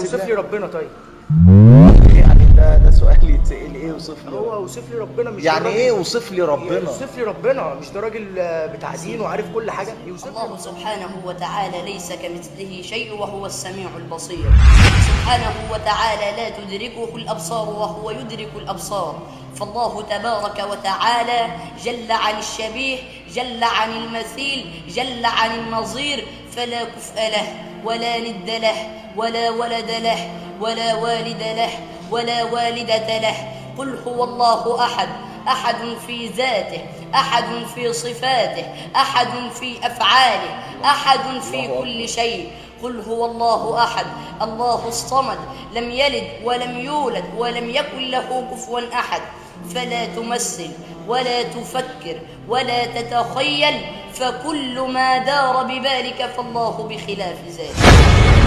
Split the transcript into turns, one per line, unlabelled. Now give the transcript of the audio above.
توصف لي ربنا طيب.
يعني ده سؤال يتسأل، ايه وصف لي؟
هو اوصف لي ربنا، مش
يعني
ده راجل-
ايه وصف لي ربنا؟
اوصف لي ربنا، مش ده راجل بتاع دين وعارف كل حاجه؟ يوصف لي.
الله سبحانه وتعالى ليس كمثله شيء وهو السميع البصير. سبحانه وتعالى لا تدركه الأبصار وهو يدرك الأبصار. فالله تبارك وتعالى جل عن الشبيه، جل عن المثيل، جل عن النظير، فلا كفء له ولا ند له ولا ولد له ولا والد له ولا والدة له. قل هو الله أحد، أحد في ذاته، أحد في صفاته، أحد في أفعاله، أحد في كل شيء. قل هو الله أحد، الله الصمد، لم يلد ولم يولد ولم يكن له كفوا أحد. فلا تمثل ولا تفكر ولا تتخيل، فكل ما دار ببالك فالله بخلاف ذلك.